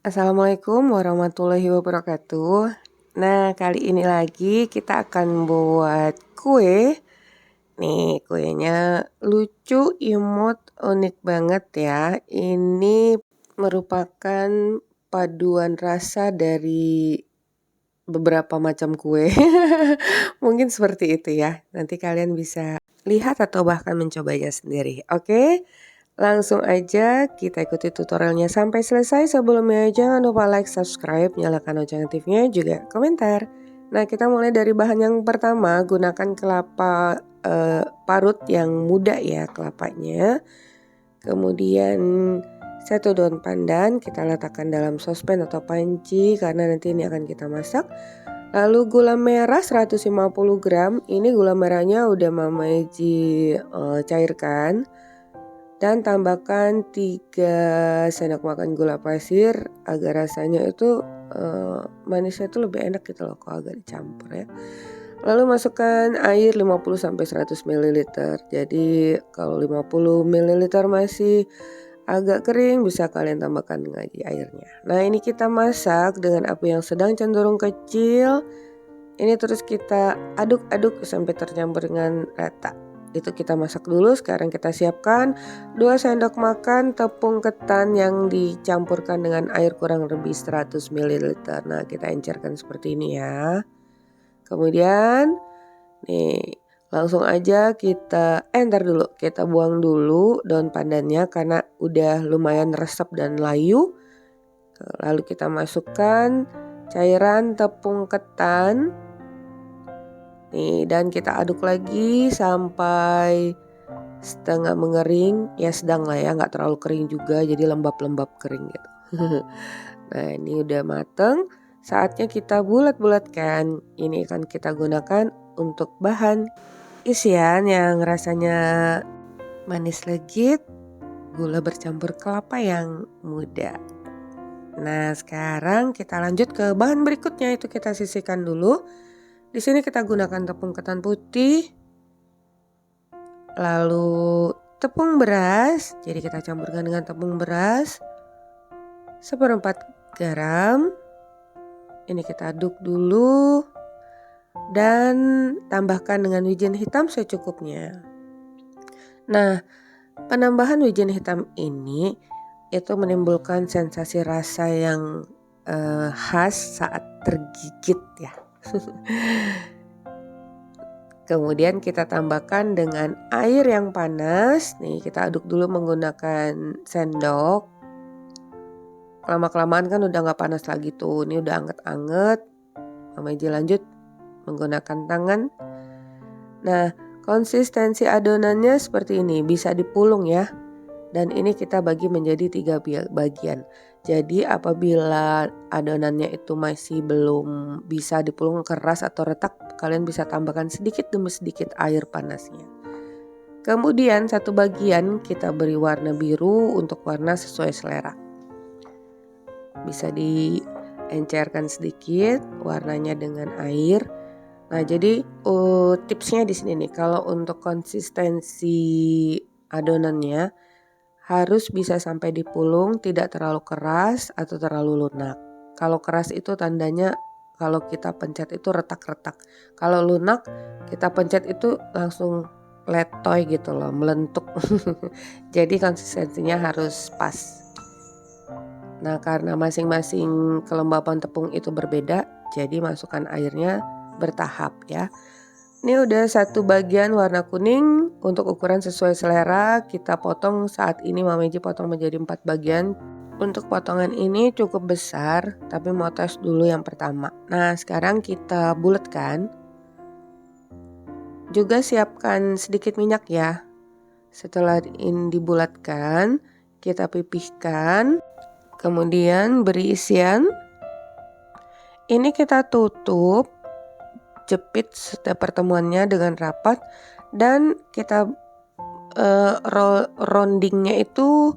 Assalamualaikum warahmatullahi wabarakatuh. Nah, kali ini lagi kita akan buat kue. Nih, kuenya lucu, imut, unik banget ya. Ini merupakan paduan rasa dari beberapa macam kue. Mungkin seperti itu ya. Nanti kalian bisa lihat atau bahkan mencobanya sendiri. Oke? Langsung aja kita ikuti tutorialnya sampai selesai. Sebelumnya jangan lupa like, subscribe, nyalakan lonceng aktifnya, juga komentar. Nah, kita mulai dari bahan yang pertama. Gunakan kelapa parut yang muda ya kelapanya. Kemudian 1 daun pandan kita letakkan dalam sospen atau panci karena nanti ini akan kita masak. Lalu gula merah 150 gram. Ini gula merahnya udah Mama Eji cairkan. Dan tambahkan 3 sendok makan gula pasir agar rasanya itu manisnya itu lebih enak gitu loh kalau agak dicampur ya. Lalu masukkan air 50-100 ml. Jadi kalau 50 ml masih agak kering bisa kalian tambahkan lagi airnya. Nah, ini kita masak dengan api yang sedang cenderung kecil. Ini terus kita aduk-aduk sampai tercampur dengan rata. Itu kita masak dulu. Sekarang kita siapkan 2 sendok makan tepung ketan yang dicampurkan dengan air kurang lebih 100 ml. Nah, kita encerkan seperti ini ya. Kemudian nih langsung aja kita ntar dulu kita buang dulu daun pandannya karena udah lumayan resep dan layu. Lalu kita masukkan cairan tepung ketan. Nih, dan kita aduk lagi sampai setengah mengering, ya sedang lah ya, nggak terlalu kering juga, jadi lembab-lembab kering gitu. Nah, ini udah mateng, saatnya kita bulat-bulatkan. Ini akan kita gunakan untuk bahan isian yang rasanya manis legit, gula bercampur kelapa yang muda. Nah, sekarang kita lanjut ke bahan berikutnya, itu kita sisihkan dulu. Di sini kita gunakan tepung ketan putih, lalu tepung beras. Jadi kita campurkan dengan tepung beras 1/4 garam. Ini kita aduk dulu dan tambahkan dengan wijen hitam secukupnya. Nah, penambahan wijen hitam ini itu menimbulkan sensasi rasa yang khas saat tergigit ya. Kemudian kita tambahkan dengan air yang panas. Nih, kita aduk dulu menggunakan sendok. Lama-kelamaan kan udah gak panas lagi tuh. Ini udah anget-anget. Mama Eji lanjut menggunakan tangan. Nah, konsistensi adonannya seperti ini. Bisa dipulung ya. Dan ini kita bagi menjadi 3 bagian. Jadi apabila adonannya itu masih belum bisa dipulung keras atau retak, kalian bisa tambahkan sedikit demi sedikit air panasnya. Kemudian 1 bagian kita beri warna biru untuk warna sesuai selera. Bisa diencerkan sedikit warnanya dengan air. Nah, jadi tipsnya di sini nih, kalau untuk konsistensi adonannya harus bisa sampai dipulung, tidak terlalu keras atau terlalu lunak. Kalau keras itu tandanya kalau kita pencet itu retak-retak. Kalau lunak kita pencet itu langsung letoy gitu loh, melentuk. Jadi konsistensinya harus pas. Nah, karena masing-masing kelembapan tepung itu berbeda, jadi masukkan airnya bertahap ya. Ini udah 1 bagian warna kuning. Untuk ukuran sesuai selera kita potong. Saat ini Mama Eji potong menjadi 4 bagian. Untuk potongan ini cukup besar, tapi mau tes dulu yang pertama. Nah, sekarang kita bulatkan. Juga siapkan sedikit minyak ya. Setelah ini dibulatkan, kita pipihkan. Kemudian beri isian. Ini kita tutup. Jepit setiap pertemuannya dengan rapat dan kita roundingnya itu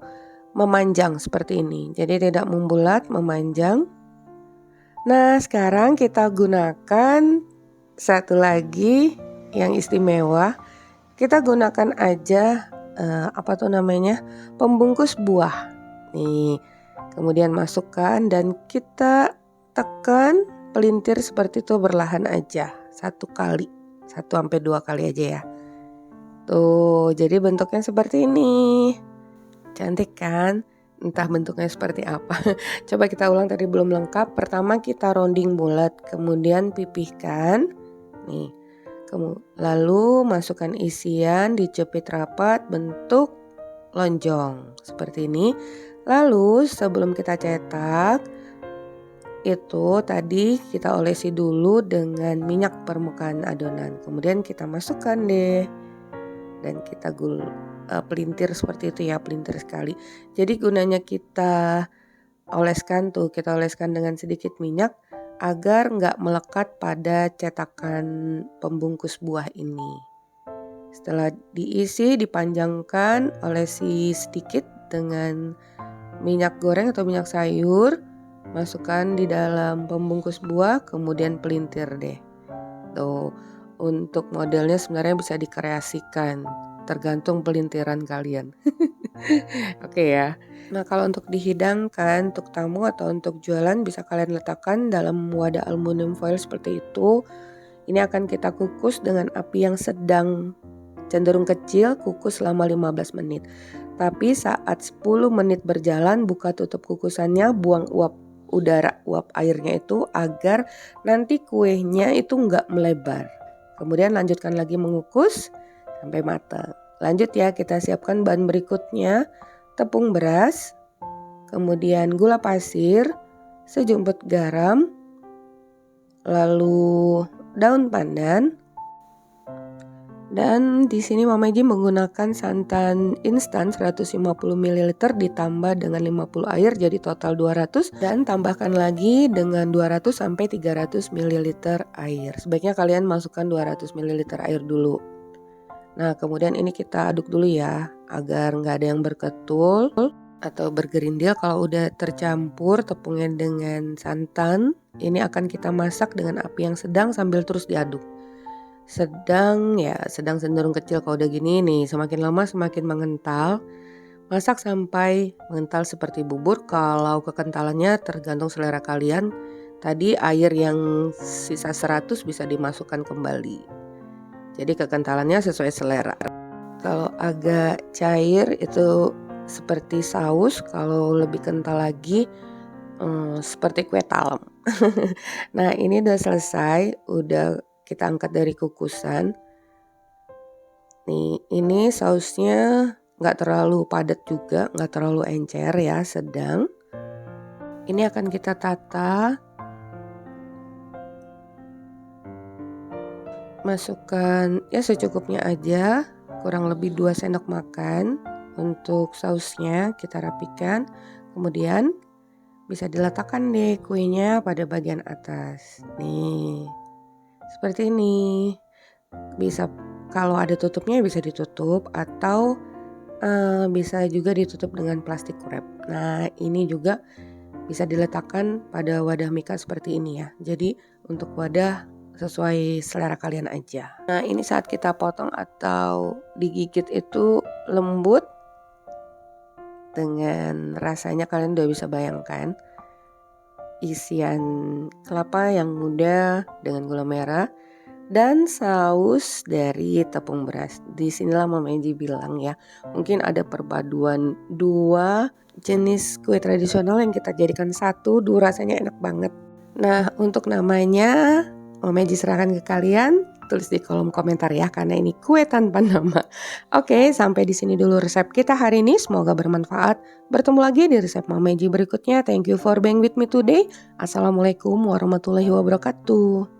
memanjang seperti ini. Jadi tidak membulat, memanjang. Nah, sekarang kita gunakan satu lagi yang istimewa. Kita gunakan aja pembungkus buah. Nih, Kemudian masukkan dan kita tekan pelintir seperti itu berlahan aja. 1 kali, 1-2 kali aja ya. Tuh, jadi bentuknya seperti ini. Cantik kan? Entah bentuknya seperti apa. Coba kita ulang, tadi belum lengkap. Pertama kita rounding bulat, kemudian pipihkan. Nih. Lalu masukkan isian, dijepit rapat bentuk lonjong seperti ini. Lalu sebelum kita cetak, itu tadi kita olesi dulu dengan minyak permukaan adonan. Kemudian kita masukkan deh. Dan kita pelintir seperti itu ya, pelintir sekali. Jadi gunanya kita oleskan dengan sedikit minyak agar nggak melekat pada cetakan pembungkus buah ini. Setelah diisi, dipanjangkan, olesi sedikit dengan minyak goreng atau minyak sayur, masukkan di dalam pembungkus buah, kemudian pelintir deh. Tuh, untuk modelnya sebenarnya bisa dikreasikan, tergantung pelintiran kalian. Oke ya. Nah, kalau untuk dihidangkan, untuk tamu atau untuk jualan bisa kalian letakkan dalam wadah aluminium foil seperti itu. Ini akan kita kukus dengan api yang sedang, cenderung kecil, kukus selama 15 menit. Tapi saat 10 menit berjalan, buka tutup kukusannya, buang uap airnya itu agar nanti kuenya itu nggak melebar. Kemudian lanjutkan lagi mengukus sampai matang. Lanjut ya, kita siapkan bahan berikutnya. Tepung beras, kemudian gula pasir, sejumput garam, lalu daun pandan. Dan di sini Mama Eji menggunakan santan instan 150 ml ditambah dengan 50 air jadi total 200, dan tambahkan lagi dengan 200 sampai 300 ml air. Sebaiknya kalian masukkan 200 ml air dulu. Nah, kemudian ini kita aduk dulu ya agar nggak ada yang berketul atau bergerindil. Kalau udah tercampur tepungnya dengan santan, ini akan kita masak dengan api yang sedang sambil terus diaduk. Sedang cenderung kecil. Kalau udah gini nih, semakin lama semakin mengental. Masak sampai mengental seperti bubur. Kalau kekentalannya tergantung selera kalian. Tadi air yang sisa 100 bisa dimasukkan kembali. Jadi kekentalannya sesuai selera. Kalau agak cair itu seperti saus. Kalau lebih kental lagi seperti kue talam. Nah, ini udah selesai. Udah kita angkat dari kukusan. Nih, ini sausnya nggak terlalu padat juga, nggak terlalu encer ya, sedang. Ini akan kita tata. Masukkan ya secukupnya aja, kurang lebih 2 sendok makan. Untuk sausnya kita rapikan. Kemudian bisa diletakkan deh kuenya pada bagian atas. Nih, seperti ini. Bisa, kalau ada tutupnya bisa ditutup atau bisa juga ditutup dengan plastik wrap. Nah, ini juga bisa diletakkan pada wadah mika seperti ini ya. Jadi untuk wadah sesuai selera kalian aja. Nah, ini saat kita potong atau digigit itu lembut. Dengan rasanya kalian udah bisa bayangkan. Isian kelapa yang muda dengan gula merah dan saus dari tepung beras. Disinilah Mama Eji bilang ya, mungkin ada perpaduan 2 jenis kue tradisional yang kita jadikan satu. Rasanya enak banget. Nah, untuk namanya Mama Eji serahkan ke kalian, tulis di kolom komentar ya, karena ini kue tanpa nama. Oke, sampai di sini dulu resep kita hari ini, semoga bermanfaat. Bertemu lagi di resep Mama Eji berikutnya. Thank you for being with me today. Assalamualaikum warahmatullahi wabarakatuh.